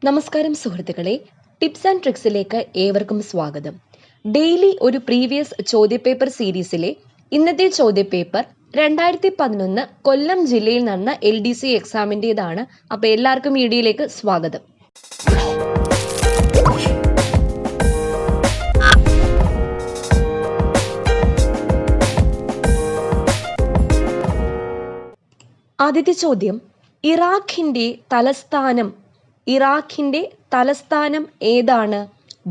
നമസ്കാരം സുഹൃത്തുക്കളെ, tips and ട്രിക്സിലേക്ക് ഏവർക്കും സ്വാഗതം. ഡെയിലി ഒരു പ്രീവിയസ് ചോദ്യപേപ്പർ സീരീസിലെ ഇന്നത്തെ ചോദ്യപേപ്പർ 2011 കൊല്ലം ജില്ലയിൽ നടന്ന LDC എക്സാമിൻ്റെതാണ്. അപ്പോൾ എല്ലാവർക്കും വീഡിയോയിലേക്ക് സ്വാഗതം. ആദ്യത്തെ ചോദ്യം, ഇറാഖിന്റെ തലസ്ഥാനം ഏതാണ്?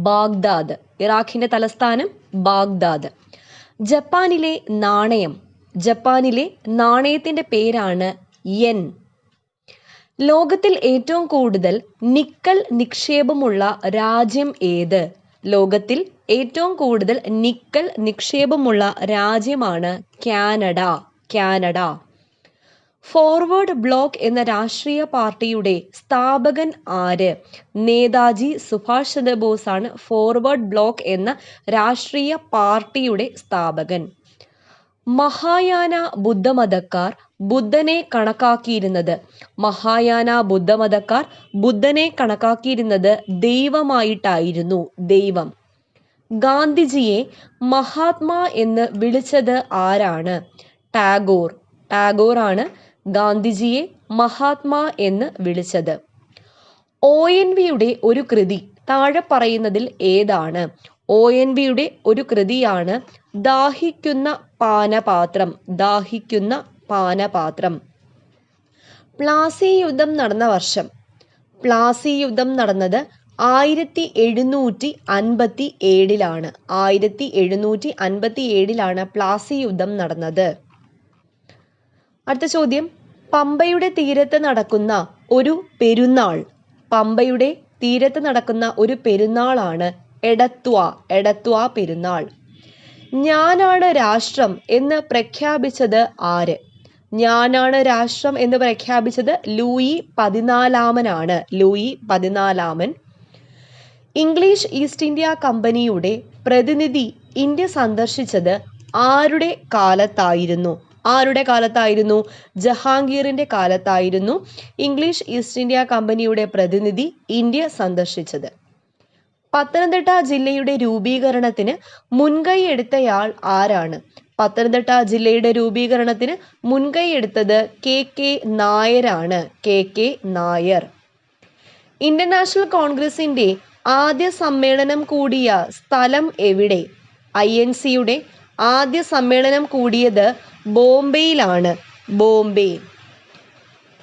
ബാഗ്ദാദ്. ഇറാഖിന്റെ തലസ്ഥാനം ബാഗ്ദാദ്. ജപ്പാനിലെ നാണയത്തിന്റെ പേരാണ് യെൻ. ലോകത്തിൽ ഏറ്റവും കൂടുതൽ നിക്കൽ നിക്ഷേപമുള്ള രാജ്യം ഏത്? ലോകത്തിൽ ഏറ്റവും കൂടുതൽ നിക്കൽ നിക്ഷേപമുള്ള രാജ്യമാണ് കാനഡ. ഫോർവേഡ് ബ്ലോക്ക് എന്ന രാഷ്ട്രീയ പാർട്ടിയുടെ സ്ഥാപകൻ ആര്? നേതാജി സുഭാഷ് ചന്ദ്രബോസ് ആണ് ഫോർവേഡ് ബ്ലോക്ക് എന്ന രാഷ്ട്രീയ പാർട്ടിയുടെ സ്ഥാപകൻ. മഹായാന ബുദ്ധമതക്കാർ ബുദ്ധനെ കണക്കാക്കിയിരുന്നത് ദൈവമായിട്ടായിരുന്നു. ഗാന്ധിജിയെ മഹാത്മാ എന്ന് വിളിച്ചത് ആരാണ്? ടാഗോറാണ് ഗാന്ധിജിയെ മഹാത്മാ എന്ന് വിളിച്ചത്. ONVയുടെ ഒരു കൃതി താഴെ പറയുന്നതിൽ ഏതാണ്? ONVയുടെ ഒരു കൃതിയാണ് ദാഹിക്കുന്ന പാനപാത്രം. പ്ലാസി യുദ്ധം നടന്ന വർഷം? പ്ലാസി യുദ്ധം നടന്നത് 1757-ലാണ്. 1757-ലാണ് പ്ലാസി യുദ്ധം നടന്നത്. അടുത്ത ചോദ്യം, പമ്പയുടെ തീരത്ത് നടക്കുന്ന ഒരു പെരുന്നാളാണ് എടത്വാ പെരുന്നാൾ. ഞാനാണ് രാഷ്ട്രം എന്ന് പ്രഖ്യാപിച്ചത് ആര്? ലൂയി 14 ഇംഗ്ലീഷ് ഈസ്റ്റ് ഇന്ത്യ കമ്പനിയുടെ പ്രതിനിധി ഇന്ത്യ സന്ദർശിച്ചത് ആരുടെ കാലത്തായിരുന്നു? ജഹാംഗീറിന്റെ കാലത്തായിരുന്നു ഇംഗ്ലീഷ് ഈസ്റ്റ് ഇന്ത്യ കമ്പനിയുടെ പ്രതിനിധി ഇന്ത്യ സന്ദർശിച്ചത്. പത്തനംതിട്ട ജില്ലയുടെ രൂപീകരണത്തിന് മുൻകൈ എടുത്തയാൾ ആരാണ്? പത്തനംതിട്ട ജില്ലയുടെ രൂപീകരണത്തിന് മുൻകൈ എടുത്തത് KK നായരാണ്. നായർ. ഇന്ത്യൻ നാഷണൽ കോൺഗ്രസിന്റെ ആദ്യ സമ്മേളനം കൂടിയ സ്ഥലം എവിടെ? INCയുടെ ആദ്യ സമ്മേളനം കൂടിയത് ബോംബെയിലാണ്.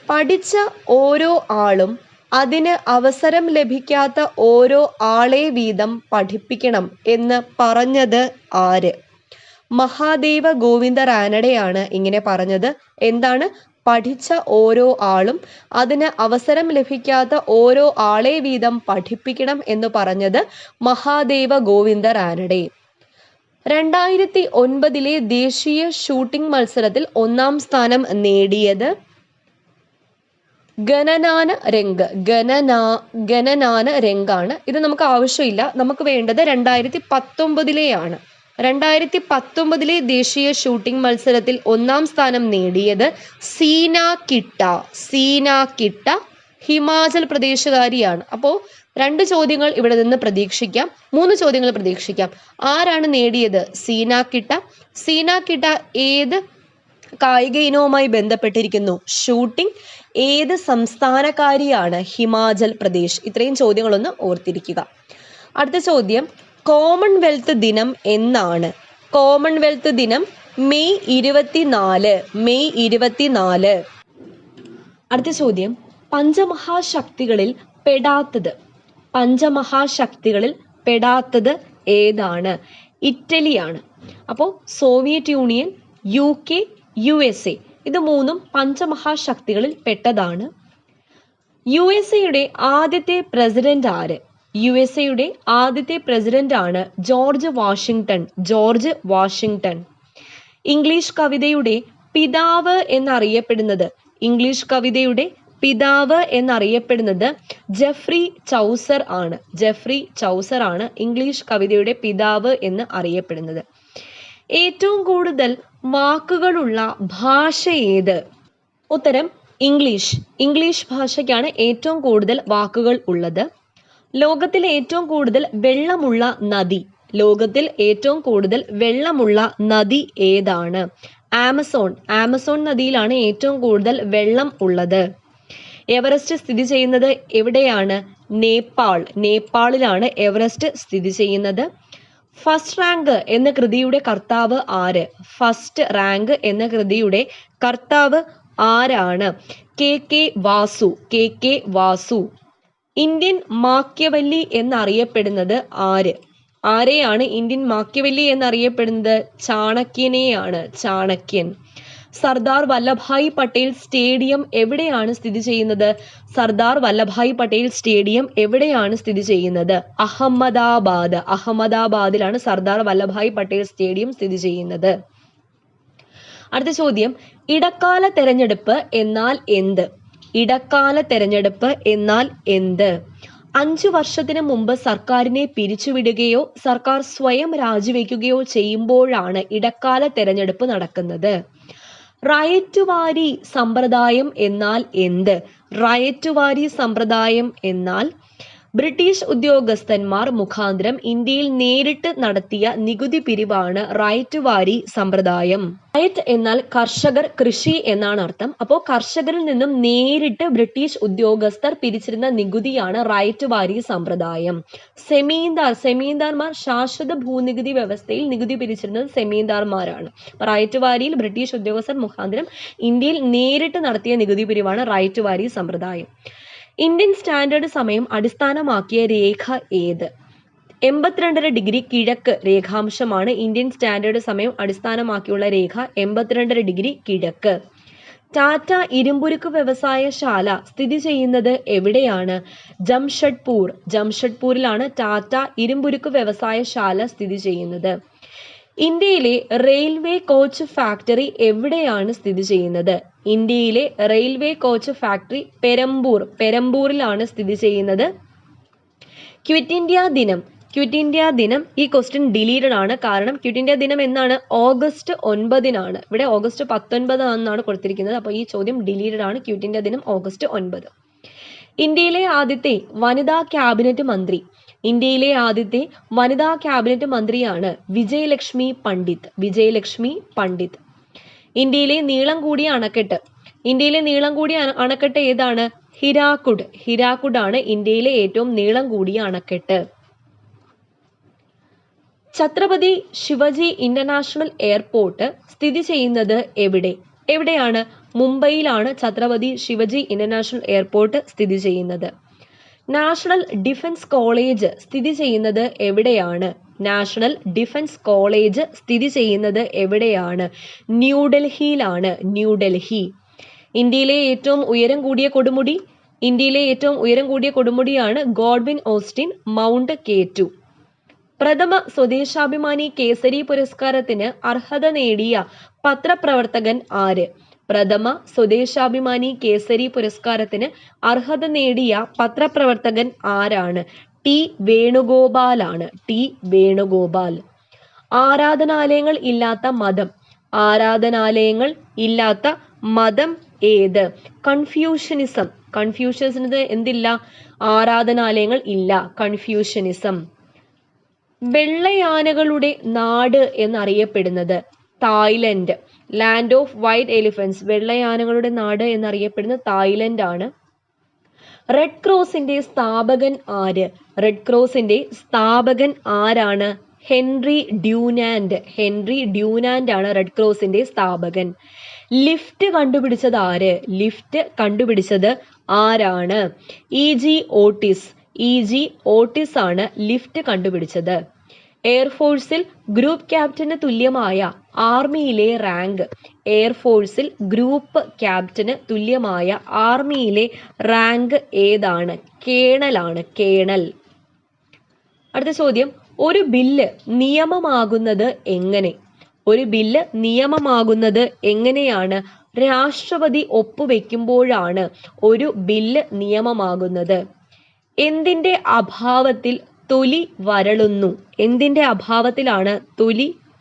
പഠിച്ച ഓരോ ആളും അതിന് അവസരം ലഭിക്കാത്ത ഓരോ ആളെ വീതം പഠിപ്പിക്കണം എന്ന് പറഞ്ഞത് ആര്? മഹാദേവ ഗോവിന്ദ റാനഡെയാണ് ഇങ്ങനെ പറഞ്ഞത്. എന്താണ്? പഠിച്ച ഓരോ ആളും അതിന് അവസരം ലഭിക്കാത്ത ഓരോ ആളെ വീതം പഠിപ്പിക്കണം എന്ന് പറഞ്ഞത് മഹാദേവ ഗോവിന്ദ റാനഡെ. 2009 ദേശീയ ഷൂട്ടിംഗ് മത്സരത്തിൽ 1-ാം സ്ഥാനം നേടിയത് ഗണനാന രംഗാണ്. ഇത് നമുക്ക് ആവശ്യമില്ല, നമുക്ക് വേണ്ടത് 2019 2019 ദേശീയ ഷൂട്ടിംഗ് മത്സരത്തിൽ 1-ാം സ്ഥാനം നേടിയത് സീന കിട്ട ഹിമാചൽ പ്രദേശുകാരിയാണ്. അപ്പോൾ 2 ചോദ്യങ്ങൾ ഇവിടെ നിന്ന് പ്രതീക്ഷിക്കാം, 3 ചോദ്യങ്ങൾ പ്രതീക്ഷിക്കാം. ആരാണ് നേടിയത്? സീന കിട്ട ഏത് കായിക ഇനവുമായി ബന്ധപ്പെട്ടിരിക്കുന്നു? ഷൂട്ടിംഗ്. ഏത് സംസ്ഥാനക്കാരിയാണ്? ഹിമാചൽ പ്രദേശ്. ഇത്രയും ചോദ്യങ്ങളൊന്ന് ഓർത്തിരിക്കുക. അടുത്ത ചോദ്യം, കോമൺവെൽത്ത് ദിനം എന്നാണ്? കോമൺവെൽത്ത് ദിനം മെയ് 24. അടുത്ത ചോദ്യം, പഞ്ചമഹാശക്തികളിൽ പെടാത്തത് ഏതാണ്? ഇറ്റലിയാണ്. അപ്പോൾ സോവിയറ്റ് യൂണിയൻ, UK, USA ഇത് 3ഉം പഞ്ചമഹാശക്തികളിൽ പെട്ടതാണ്. USAയുടെ ആദ്യത്തെ പ്രസിഡന്റ് ആര്? USAയുടെ ആദ്യത്തെ പ്രസിഡന്റ് ആണ് ജോർജ് വാഷിംഗ്ടൺ. ഇംഗ്ലീഷ് കവിതയുടെ പിതാവ് എന്നറിയപ്പെടുന്നത് ജെഫ്രി ചൗസർ ആണ് ഇംഗ്ലീഷ് കവിതയുടെ പിതാവ് എന്ന് അറിയപ്പെടുന്നത്. ഏറ്റവും കൂടുതൽ വാക്കുകളുള്ള ഭാഷ ഏത്? ഉത്തരം ഇംഗ്ലീഷ് ഭാഷയ്ക്കാണ് ഏറ്റവും കൂടുതൽ വാക്കുകൾ ഉള്ളത്. ലോകത്തിലെ ഏറ്റവും കൂടുതൽ വെള്ളമുള്ള നദി ഏതാണ്? ആമസോൺ നദിയിലാണ് ഏറ്റവും കൂടുതൽ വെള്ളം ഉള്ളത്. എവറസ്റ്റ് സ്ഥിതി ചെയ്യുന്നത് എവിടെയാണ്? നേപ്പാളിലാണ് എവറസ്റ്റ് സ്ഥിതി ചെയ്യുന്നത്. ഫസ്റ്റ് റാങ്ക് എന്ന കൃതിയുടെ കർത്താവ് ആര്? കെ വാസു. ഇന്ത്യൻ മാക്യവല്ലി എന്നറിയപ്പെടുന്നത് ആരെയാണ് ഇന്ത്യൻ മാക്യവല്ലി എന്നറിയപ്പെടുന്നത്? ചാണക്യൻ. സർദാർ വല്ലഭായ് പട്ടേൽ സ്റ്റേഡിയം എവിടെയാണ് സ്ഥിതി ചെയ്യുന്നത്? അഹമ്മദാബാദിലാണ് സർദാർ വല്ലഭായ് പട്ടേൽ സ്റ്റേഡിയം സ്ഥിതി ചെയ്യുന്നത്. അടുത്ത ചോദ്യം, ഇടക്കാല തെരഞ്ഞെടുപ്പ് എന്നാൽ എന്ത്? 5 വർഷത്തിന് മുമ്പ് സർക്കാരിനെ പിരിച്ചുവിടുകയോ സർക്കാർ സ്വയം രാജിവെക്കുകയോ ചെയ്യുമ്പോഴാണ് ഇടക്കാല തെരഞ്ഞെടുപ്പ് നടക്കുന്നത്. റയറ്റുവാരി സമ്പ്രദായം എന്നാൽ ബ്രിട്ടീഷ് ഉദ്യോഗസ്ഥന്മാർ മുഖാന്തരം ഇന്ത്യയിൽ നേരിട്ട് നടത്തിയ നികുതി പിരിവാണ് റയറ്റുവാരി സമ്പ്രദായം. റയറ്റ് എന്നാൽ കർഷകർ, കൃഷി എന്നാണ് അർത്ഥം. അപ്പോൾ കർഷകരിൽ നിന്നും നേരിട്ട് ബ്രിട്ടീഷ് ഉദ്യോഗസ്ഥർ പിരിച്ചിരുന്ന നികുതിയാണ് റയറ്റുവാരി സമ്പ്രദായം. സെമീന്ദാർമാർ ശാശ്വത ഭൂനികുതി വ്യവസ്ഥയിൽ നികുതി പിരിച്ചിരുന്നത് സെമീന്ദാർമാരാണ്. റയറ്റുവാരിയിൽ ബ്രിട്ടീഷ് ഉദ്യോഗസ്ഥർ മുഖാന്തരം ഇന്ത്യയിൽ നേരിട്ട് നടത്തിയ നികുതി പിരിവാണ് റയറ്റുവാരി സമ്പ്രദായം. ഇന്ത്യൻ സ്റ്റാൻഡേർഡ് സമയം അടിസ്ഥാനമാക്കിയ രേഖ ഏത്? 82½ ഡിഗ്രി കിഴക്ക് രേഖാംശമാണ് ഇന്ത്യൻ സ്റ്റാൻഡേർഡ് സമയം അടിസ്ഥാനമാക്കിയുള്ള രേഖ. 82½ ഡിഗ്രി കിഴക്ക്. ടാറ്റ ഇരുമ്പുരുക്ക് വ്യവസായശാല സ്ഥിതി ചെയ്യുന്നത് എവിടെയാണ്? ജംഷഡ്പൂരിലാണ് ടാറ്റ ഇരുമ്പുരുക്ക് വ്യവസായശാല സ്ഥിതി ചെയ്യുന്നത്. ഇന്ത്യയിലെ റെയിൽവേ കോച്ച് ഫാക്ടറി എവിടെയാണ് സ്ഥിതി ചെയ്യുന്നത്? പെരമ്പൂരിലാണ് സ്ഥിതി ചെയ്യുന്നത്. ക്വിറ്റ് ഇന്ത്യ ദിനം ഈ ക്വസ്റ്റ്യൻ ഡിലീറ്റഡ് ആണ്. കാരണം ക്വിറ്റ് ഇന്ത്യ ദിനം എന്നാണ്? ഓഗസ്റ്റ് 9-നാണ്. ഇവിടെ ഓഗസ്റ്റ് 19 എന്നാണ് കൊടുത്തിരിക്കുന്നത്. അപ്പോൾ ഈ ചോദ്യം ഡിലീറ്റഡ് ആണ്. ക്വിറ്റ് ഇന്ത്യ ദിനം ഓഗസ്റ്റ് 9. ഇന്ത്യയിലെ ആദ്യത്തെ വനിതാ ക്യാബിനറ്റ് മന്ത്രിയാണ് വിജയലക്ഷ്മി പണ്ഡിറ്റ്. ഇന്ത്യയിലെ നീളം കൂടിയ അണക്കെട്ട് ഏതാണ്? ഹിരാക്കുഡ് ആണ് ഇന്ത്യയിലെ ഏറ്റവും നീളം കൂടിയ അണക്കെട്ട്. ഛത്രപതി ശിവജി ഇന്റർനാഷണൽ എയർപോർട്ട് സ്ഥിതി ചെയ്യുന്നത് എവിടെയാണ്? മുംബൈയിലാണ് ഛത്രപതി ശിവജി ഇന്റർനാഷണൽ എയർപോർട്ട് സ്ഥിതി ചെയ്യുന്നത്. നാഷണൽ ഡിഫൻസ് കോളേജ് സ്ഥിതി ചെയ്യുന്നത് എവിടെയാണ്? ന്യൂഡൽഹിയിലാണ്. ഇന്ത്യയിലെ ഏറ്റവും ഉയരം കൂടിയ കൊടുമുടിയാണ് ഗോഡ്വിൻ ഓസ്റ്റിൻ മൗണ്ട് K2. പ്രഥമ സ്വദേശാഭിമാനി കേസരി പുരസ്കാരത്തിന് അർഹത നേടിയ പത്രപ്രവർത്തകൻ ആര്? ആരാണ്? ടി വേണുഗോപാൽ. ആരാധനാലയങ്ങൾ ഇല്ലാത്ത മതം ഏത്? കൺഫ്യൂഷനിസം എന്തില്ല? ആരാധനാലയങ്ങൾ ഇല്ല. കൺഫ്യൂഷനിസം. വെള്ളയാനകളുടെ നാട് എന്നറിയപ്പെടുന്നത്? Thailand. Land of white elephants. വെള്ളയാനകളുടെ നാട് എന്നറിയപ്പെടുന്നത് തായ്ലൻഡ് ആണ്. റെഡ് ക്രോസിന്റെ സ്ഥാപകൻ ആരാണ്? ഹെൻറി ഡ്യൂനാൻഡ് ആണ് റെഡ് ക്രോസിന്റെ സ്ഥാപകൻ. ലിഫ്റ്റ് കണ്ടുപിടിച്ചത് ആരാണ്? ഇ.ജി. ഓട്ടിസ് ആണ് ലിഫ്റ്റ് കണ്ടുപിടിച്ചത്. എയർഫോഴ്സിൽ ഗ്രൂപ്പ് ക്യാപ്റ്റന് തുല്യമായ ആർമിയിലെ റാങ്ക് ഏതാണ്? കേണൽ. അടുത്ത ചോദ്യം, ഒരു ബില്ല് നിയമമാകുന്നത് എങ്ങനെയാണ്? രാഷ്ട്രപതി ഒപ്പുവെക്കുമ്പോഴാണ് ഒരു ബില്ല് നിയമമാകുന്നത്. എന്തിന്റെ അഭാവത്തിൽ തൊലി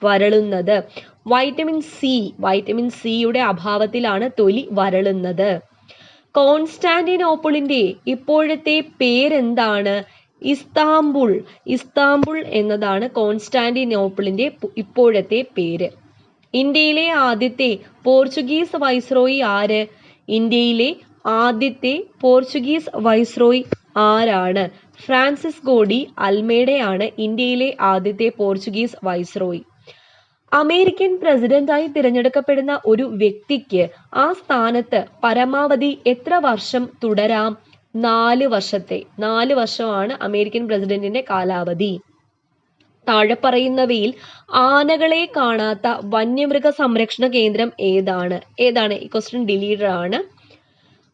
വരളുന്നത്? വൈറ്റമിൻ സിയുടെ അഭാവത്തിലാണ് തൊലി വരളുന്നത്. കോൺസ്റ്റാന്റിനോപ്പിളിന്റെ ഇപ്പോഴത്തെ പേരെന്താണ്? ഇസ്താംബുൾ. ഇസ്താംബുൾ എന്നതാണ് കോൺസ്റ്റാന്റിനോപ്പിളിന്റെ ഇപ്പോഴത്തെ പേര്. ഇന്ത്യയിലെ ആദ്യത്തെ പോർച്ചുഗീസ് വൈസ്രോയി ആര്? ഇന്ത്യയിലെ ആദ്യത്തെ പോർച്ചുഗീസ് വൈസ്രോയി ആരാണ്? ഫ്രാൻസിസ്കോ ഡി അൽമേഡയാണ് ഇന്ത്യയിലെ ആദ്യത്തെ പോർച്ചുഗീസ് വൈസ്രോയി. അമേരിക്കൻ പ്രസിഡന്റായി തിരഞ്ഞെടുക്കപ്പെടുന്ന ഒരു വ്യക്തിക്ക് ആ സ്ഥാനത്ത് പരമാവധി എത്ര വർഷം തുടരാം? 4 വർഷത്തെ. 4 വർഷമാണ് അമേരിക്കൻ പ്രസിഡന്റിന്റെ കാലാവധി. താഴെ പറയുന്നവയിൽ ആനകളെ കാണാത്ത വന്യമൃഗ സംരക്ഷണ കേന്ദ്രം ഏതാണ്? ഈ ക്വസ്റ്റ്യൻ ഡിലീറ്റഡ് ആണ്.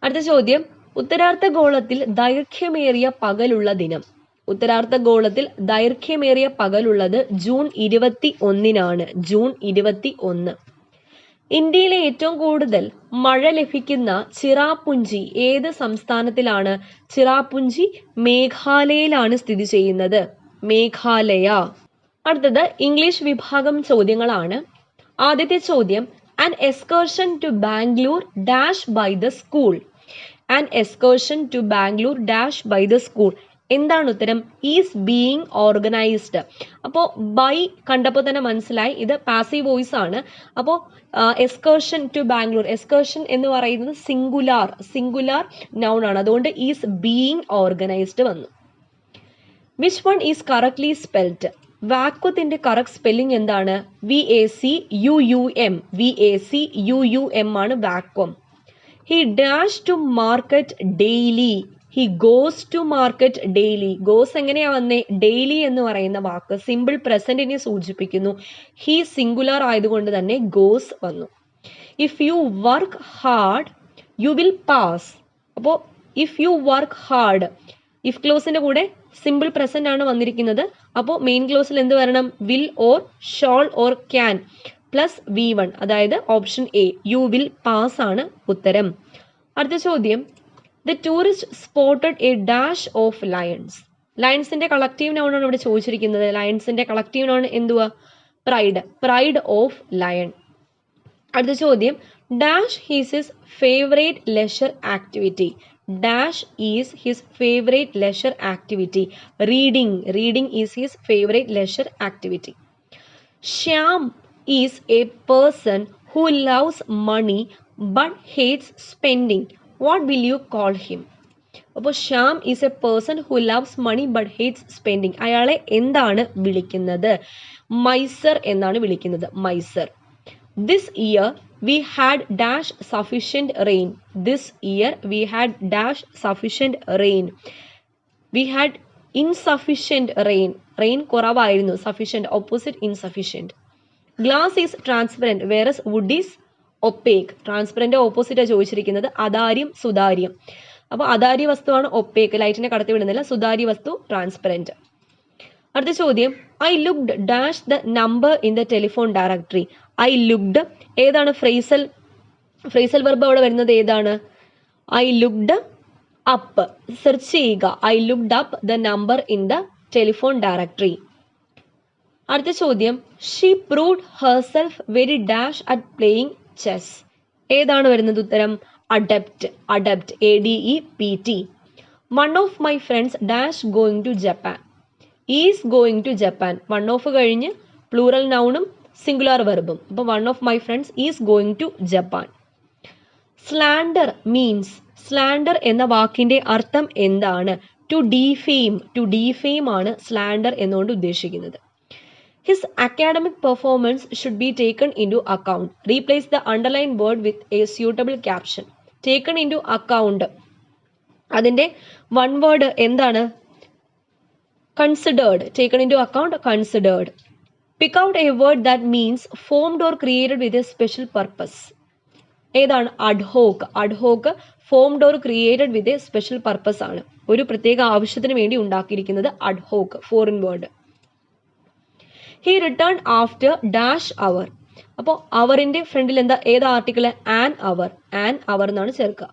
അടുത്ത ചോദ്യം, ഉത്തരാർദ്ധഗോളത്തിൽ ദൈർഘ്യമേറിയ പകലുള്ള ദിനം. ഉത്തരാർദ്ധഗോളത്തിൽ ദൈർഘ്യമേറിയ പകലുള്ളത് ജൂൺ 21-നാണ്. ജൂൺ 21. ഇന്ത്യയിലെ ഏറ്റവും കൂടുതൽ മഴ ലഭിക്കുന്ന ചിറാപുഞ്ചി ഏത് സംസ്ഥാനത്തിലാണ്? ചിറാപുഞ്ചി മേഘാലയയിലാണ് സ്ഥിതി ചെയ്യുന്നത്. മേഘാലയ. അടുത്തത് ഇംഗ്ലീഷ് വിഭാഗം ചോദ്യങ്ങളാണ്. ആദ്യത്തെ ചോദ്യം, an excursion to Bangalore dash by the school. An excursion to Bangalore dash by the school. എന്താണ് ഉത്തരം? Is being organised. അപ്പോൾ ബൈ കണ്ടപ്പോൾ തന്നെ മനസ്സിലായി ഇത് പാസീവ് വോയിസ് ആണ്. അപ്പോൾ എക്സ്കർഷൻ ടു ബാംഗ്ലൂർ, എക്സ്കർഷൻ എന്ന് പറയുന്നത് സിംഗുലാർ നൗൺ ആണ്. അതുകൊണ്ട് ഈസ് ബീയിങ് ഓർഗനൈസ്ഡ് വന്നു. Which one is correctly spelled. വാക്വത്തിന്റെ കറക്റ്റ് സ്പെല്ലിംഗ് എന്താണ്? VACUUM. VACUUM ആണ് vacuum. He dash to market daily. He goes to market daily. Goes എങ്ങനെയാ വന്നേ? ഡെയിലി എന്ന് പറയുന്ന വാക്ക് സിമ്പിൾ പ്രസന്റിനെ സൂചിപ്പിക്കുന്നു. He സിംഗുലർ ആയതുകൊണ്ട് തന്നെ goes വന്നു. If you work hard, you will pass. അപ്പോൾ if you work hard, if ക്ലോസിന്റെ കൂടെ സിമ്പിൾ പ്രസന്റ് ആണ് വന്നിരിക്കുന്നത്. അപ്പോൾ മെയിൻ ക്ലോസിൽ എന്ത് വരണം? will or shall or can plus V1, അതായത് option A you will pass ആണ് ഉത്തരം. അടുത്ത ചോദ്യം, the tourist spotted a dash of lions. ലയൺസിന്റെ കളക്റ്റീവ് നൗൺ ആണ് ഇവിടെ ചോദിച്ചിരിക്കുന്നത്. ലയൺസിന്റെ കളക്റ്റീവ് നൗൺ എന്തുവാ? Pride of lion. അടുത്ത ചോദ്യം, dash is his favourite leisure activity. Dash is his favourite leisure activity. Reading is his favourite leisure activity. Shyam is a person who loves money but hates spending. What will you call him? അപ്പോൾ Shyam is a person who loves money but hates spending. അയാളെ എന്താണ് വിളിക്കുന്നത്? Miser എന്നാണ് വിളിക്കുന്നത്. Miser. This year we had dash sufficient rain. This year we had dash sufficient rain. We had insufficient rain. Rain കുറവായിരുന്നു. Sufficient opposite insufficient. Glass is transparent whereas wood is opaque. Transparent opposite ചോദിച്ചിരിക്കുന്നത് അതാര്യം സുതാര്യം. അപ്പോൾ അതാര്യ വസ്തുവാണ് opaque, ലൈറ്റിനെ കടത്തി വിടുന്നില്ല. സുതാര്യ വസ്തു transparent. അടുത്ത ചോദ്യം, I looked dash the number in the telephone directory. I looked ഏതാണ്? ഫ്രേസൽ വെർബ് അവിടെ വരുന്നത് ഏതാണ്? I looked up. സെർച്ച് ചെയ്യുക. I looked up the number in the telephone directory. അടുത്ത ചോദ്യം, she proved herself very dash at playing chess. ഏതാണ് വരുന്നത് ഉത്തരം? Adept. ADEPT. One of my friends dash going to Japan. Is going to Japan. One of കഴിഞ്ഞ് plural നൗണും singular വെർബും. അപ്പോൾ one of my friends is going to Japan. Slander means. Slander എന്ന വാക്കിന്റെ അർത്ഥം എന്താണ്? ടു ഡീഫെയിം ആണ് slender എന്നുകൊണ്ട് ഉദ്ദേശിക്കുന്നത്. His academic performance should be taken into account. Replace the underlined word with a suitable caption. Taken into account. അതിന്റെ one word എന്താണ്? Considered. Taken into account, considered. Pick out a word that means formed or created with a special purpose. ഏതാണ്? Ad hoc formed or created with a special purpose ആണ്. ഒരു പ്രത്യേക ആവശ്യത്തിന് വേണ്ടി ഉണ്ടാക്കിയിരിക്കുന്നത് ad hoc, foreign word. He returned after dash hour. അപ്പോൾ അവറിന്റെ ഫ്രണ്ടിൽ എന്താ? ഏത് ആർട്ടിക്കിൾ? ആൻ അവർ എന്നാണ് ചേർക്കുക.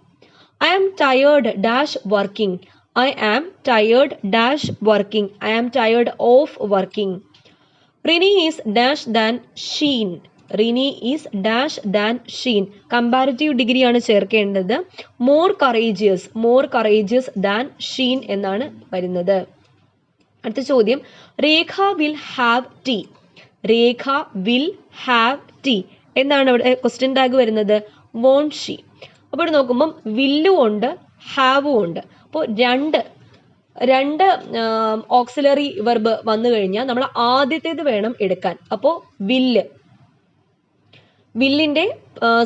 I am tired dash working. I am tired dash working. I am tired of working. Rini is dash than Sheen. Rini is dash than Sheen. Comparative degree ആണ് ചേർക്കേണ്ടത്. More courageous than Sheen എന്നാണ് വരുന്നത്. അടുത്ത ചോദ്യം, Rekha will have tea. Rekha will have tea എന്താണ് ഇവിടെ question tag വരുന്നത്? Won't she. അപ്പോൾ ഇവിടെ നോക്കുമ്പം വില്ലും ഉണ്ട് ഹാവും ഉണ്ട്. അപ്പോൾ രണ്ട് ഓക്സിലറി വെർബ് വന്നു കഴിഞ്ഞാൽ നമ്മൾ ആദ്യത്തേത് വേണം എടുക്കാൻ. അപ്പോൾ വില്ലിന്റെ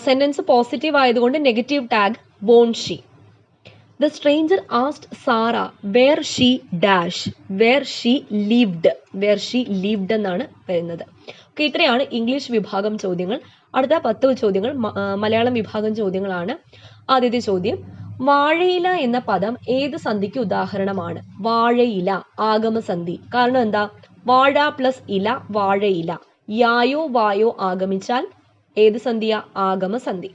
സെന്റൻസ് പോസിറ്റീവ് ആയതുകൊണ്ട് negative tag won't she. The stranger asked Sarah where she dash, where she lived എന്നാണ് വരുന്നത്. ഓക്കെ, ഇത്രയാണ് ഇംഗ്ലീഷ് വിഭാഗം ചോദ്യങ്ങൾ. അടുത്ത 10 ചോദ്യങ്ങൾ മലയാളം വിഭാഗം ചോദ്യങ്ങളാണ്. ആദ്യത്തെ ചോദ്യം, വാഴയില എന്ന പദം ഏത് സന്ധിക്ക് ഉദാഹരണമാണ്? വാഴയില ആഗമസന്ധി. കാരണം എന്താ? വാഴ പ്ലസ് ഇല, വാഴയില. യായോ വായോ ആഗമിച്ചാൽ ഏത് സന്ധിയാ? ആഗമസന്ധി.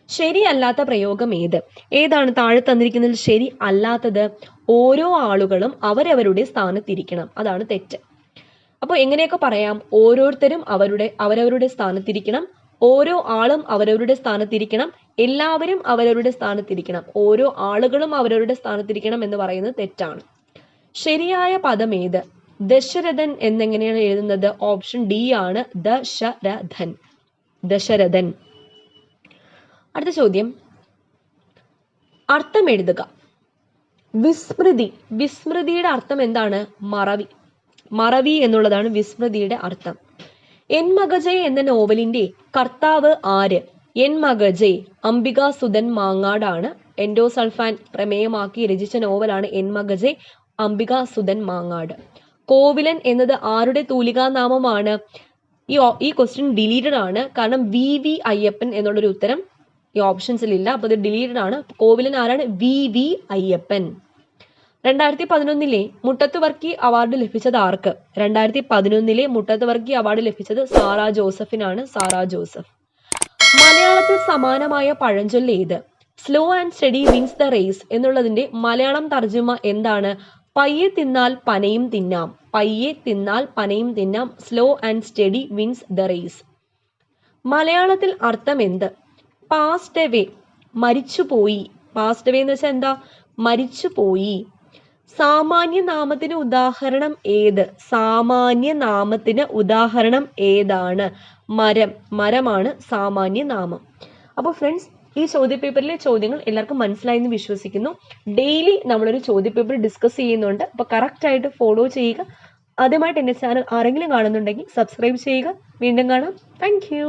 ശരിയല്ലാത്ത പ്രയോഗം ഏതാണ് താഴെ തന്നിരിക്കുന്നതിൽ ശരി അല്ലാത്തത്? ഓരോ ആളുകളും അവരവരുടെ സ്ഥാനത്തിരിക്കണം. അതാണ് തെറ്റ്. അപ്പോൾ എങ്ങനെയൊക്കെ പറയാം? ഓരോരുത്തരും അവരവരുടെ സ്ഥാനത്തിരിക്കണം, ഓരോ ആളും അവരവരുടെ സ്ഥാനത്തിരിക്കണം, എല്ലാവരും അവരവരുടെ സ്ഥാനത്തിരിക്കണം, ഓരോ ആളുകളും അവരവരുടെ സ്ഥാനത്തിരിക്കണം എന്ന് പറയുന്നത് തെറ്റാണ്. ശരിയായ പദം ഏത്? ദശരഥൻ എന്നെങ്ങനെയാണ് എഴുതുന്നത്? ഓപ്ഷൻ ഡി ആണ്, ദശരഥൻ. അടുത്ത ചോദ്യം, അർത്ഥം എഴുതുക. വിസ്മൃതിയുടെ അർത്ഥം എന്താണ്? മറവി എന്നുള്ളതാണ് വിസ്മൃതിയുടെ അർത്ഥം. എൻ മഗജെ എന്ന നോവലിന്റെ കർത്താവ് ആര്? എൻ മഗജെ അംബികാസുധൻ മാങ്ങാടാണ്. എൻഡോസൾഫാൻ പ്രമേയമാക്കി രചിച്ച നോവലാണ് എൻ മഗജെ, അംബികാസുധൻ മാങ്ങാട്. കോവിലൻ എന്നത് ആരുടെ തൂലികാനാമമാണ്? ഈ ക്വസ്റ്റ്യൻ ഡിലീറ്റഡ് ആണ്. കാരണം വി അയ്യപ്പൻ എന്നുള്ളൊരു ഉത്തരം ഈ ഓപ്ഷൻസിൽ ഇല്ല. അപ്പോൾ ഇത് ഡിലീറ്റഡ് ആണ്. കോവിലൻ ആരാണ്? വി അയ്യപ്പൻ. 2011 മുട്ടത്ത് വർക്കി അവാർഡ് ലഭിച്ചത് ആർക്ക്? 2011 മുട്ടത്ത് വർക്കി അവാർഡ് ലഭിച്ചത് സാറാ ജോസഫിനാണ്. സാറാ ജോസഫ്. മലയാളത്തിൽ സമാനമായ പഴഞ്ചൊല്ല് ഏത്? Slow and steady wins the race എന്നുള്ളതിന്റെ മലയാളം തർജ്ജമ എന്താണ്? പയ്യെ തിന്നാൽ പനയും തിന്നാം. പയ്യെ തിന്നാൽ പനയും തിന്നാം. Slow and steady wins the race. മലയാളത്തിൽ അർത്ഥം എന്ത്? പാസ്റ്റ് അവേ, മരിച്ചുപോയി. പാസ്റ്റ് അവേ എന്ന് വെച്ചാൽ എന്താ? മരിച്ചുപോയി. സാമാന്യ നാമത്തിന് ഉദാഹരണം ഏത്? സാമാന്യ നാമത്തിന് ഉദാഹരണം ഏതാണ്? മരമാണ് സാമാന്യ നാമം. അപ്പോൾ ഫ്രണ്ട്സ്, ഈ ചോദ്യപേപ്പറിലെ ചോദ്യങ്ങൾ എല്ലാവർക്കും മനസ്സിലായി എന്ന് വിശ്വസിക്കുന്നു. ഡെയിലി നമ്മളൊരു ചോദ്യപേപ്പർ ഡിസ്കസ് ചെയ്യുന്നുണ്ട്. അപ്പോൾ കറക്റ്റ് ആയിട്ട് ഫോളോ ചെയ്യുക. ആദ്യമായിട്ട് എൻ്റെ ചാനൽ ആരെങ്കിലും കാണുന്നുണ്ടെങ്കിൽ സബ്സ്ക്രൈബ് ചെയ്യുക. വീണ്ടും കാണാം. Thank you.